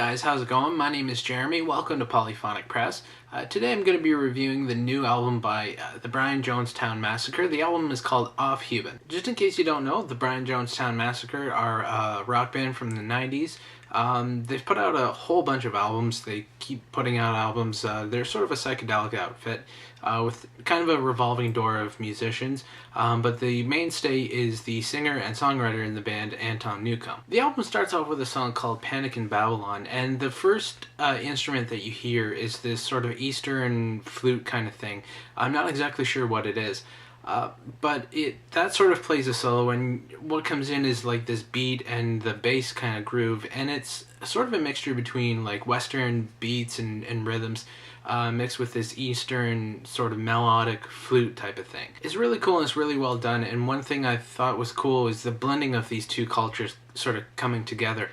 guys, how's it going? My name is Jeremy. Welcome to Polyphonic Press. Today I'm going to be reviewing the new album by the Brian Jonestown Massacre. The album is called Aufheben. Just in case you don't know, the Brian Jonestown Massacre are a rock band from the 90s. They've put out a whole bunch of albums. They keep putting out albums. They're sort of a psychedelic outfit with kind of a revolving door of musicians. But the mainstay is the singer and songwriter in the band, Anton Newcombe. The album starts off with a song called Panic in Babylon, and the first instrument that you hear is this sort of Eastern flute kind of thing. I'm not exactly sure what it is. But that sort of plays a solo, and what comes in is like this beat and the bass kind of groove, and it's sort of a mixture between like Western beats and rhythms mixed with this Eastern sort of melodic flute type of thing. It's really cool and it's really well done, and one thing I thought was cool is the blending of these two cultures sort of coming together.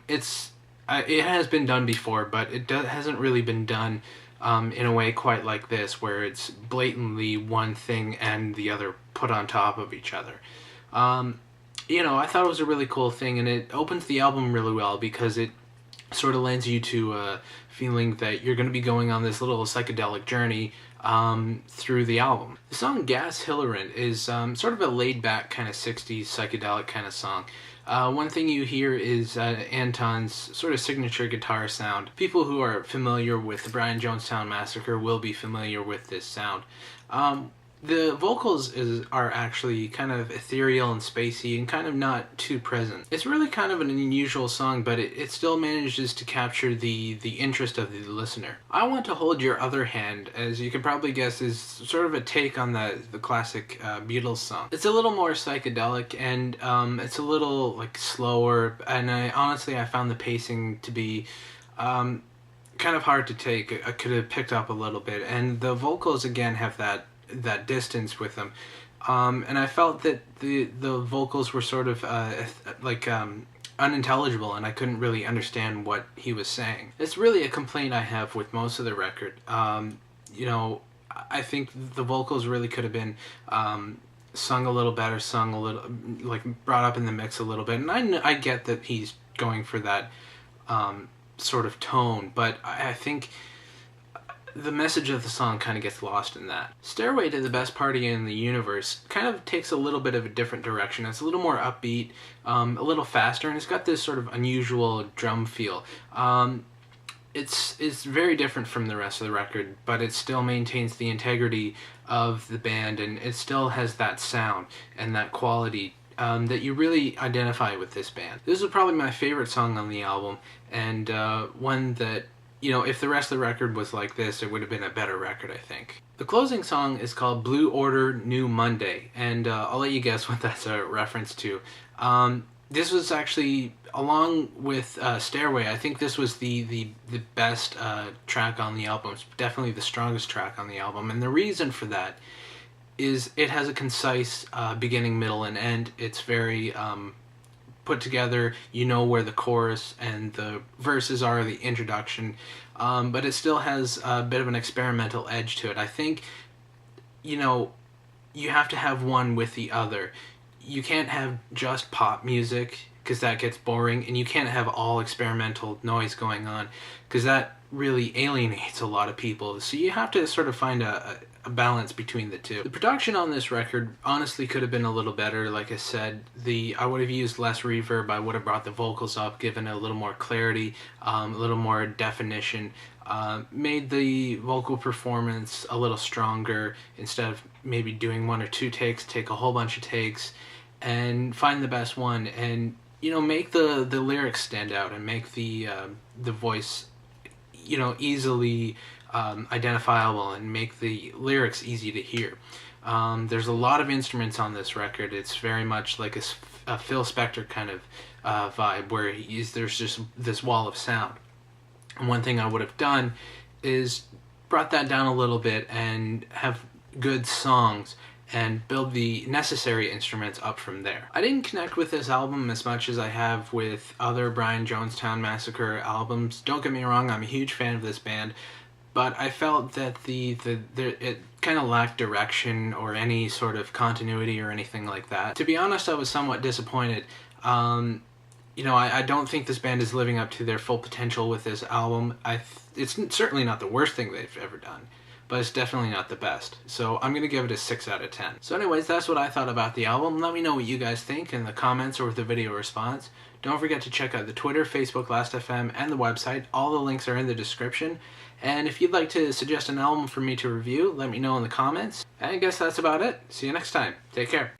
It has been done before, but it hasn't really been done in a way quite like this, where it's blatantly one thing and the other put on top of each other. I thought it was a really cool thing, and it opens the album really well because it sort of lends you to a feeling that you're going to be going on this little psychedelic journey through the album. The song Gas Hillerant is sort of a laid-back kind of 60s psychedelic kind of song. One thing you hear is Anton's sort of signature guitar sound. People who are familiar with the Brian Jonestown Massacre will be familiar with this sound. The vocals are actually kind of ethereal and spacey and kind of not too present. It's really kind of an unusual song, but it still manages to capture the interest of the listener. I Want to Hold Your Other Hand, as you can probably guess, is sort of a take on the classic Beatles song. It's a little more psychedelic, and it's a little like slower, and I found the pacing to be kind of hard to take. I could have picked up a little bit, and the vocals again have that distance with them, and I felt that the vocals were sort of unintelligible, and I couldn't really understand what he was saying. It's really a complaint I have with most of the record. I think the vocals really could have been sung a little better, sung a little, like brought up in the mix a little bit, and I get that he's going for that sort of tone, but I think the message of the song kind of gets lost in that. Stairway to the Best Party in the Universe kind of takes a little bit of a different direction. It's a little more upbeat, a little faster, and it's got this sort of unusual drum feel. It's very different from the rest of the record, but it still maintains the integrity of the band, and it still has that sound and that quality that you really identify with this band. This is probably my favorite song on the album, and one that, if the rest of the record was like this, it would have been a better record, I think. The closing song is called Blue Order New Monday, and I'll let you guess what that's a reference to. This was actually, along with Stairway, I think this was the best track on the album. It's definitely the strongest track on the album, and the reason for that is it has a concise beginning, middle, and end. It's very put together. You know where the chorus and the verses are, the introduction, but it still has a bit of an experimental edge to it. I think, you have to have one with the other. You can't have just pop music, because that gets boring, and you can't have all experimental noise going on, because that really alienates a lot of people. So you have to sort of find a balance between the two. The production on this record honestly could have been a little better. Like I said, I would have used less reverb. I would have brought the vocals up, given a little more clarity, a little more definition, made the vocal performance a little stronger. Instead of maybe doing one or two takes, take a whole bunch of takes and find the best one, and make the lyrics stand out, and make the voice easily identifiable, and make the lyrics easy to hear. There's a lot of instruments on this record. It's very much like a Phil Spector kind of vibe, where there's just this wall of sound. And one thing I would have done is brought that down a little bit and have good songs and build the necessary instruments up from there. I didn't connect with this album as much as I have with other Brian Jonestown Massacre albums. Don't get me wrong, I'm a huge fan of this band, but I felt that it kind of lacked direction or any sort of continuity or anything like that. To be honest, I was somewhat disappointed. you know, I don't think this band is living up to their full potential with this album. It's certainly not the worst thing they've ever done, but it's definitely not the best. So I'm going to give it a 6 out of 10. So anyways, that's what I thought about the album. Let me know what you guys think in the comments or with the video response. Don't forget to check out the Twitter, Facebook, Last.fm, and the website. All the links are in the description. And if you'd like to suggest an album for me to review, let me know in the comments. And I guess that's about it. See you next time. Take care.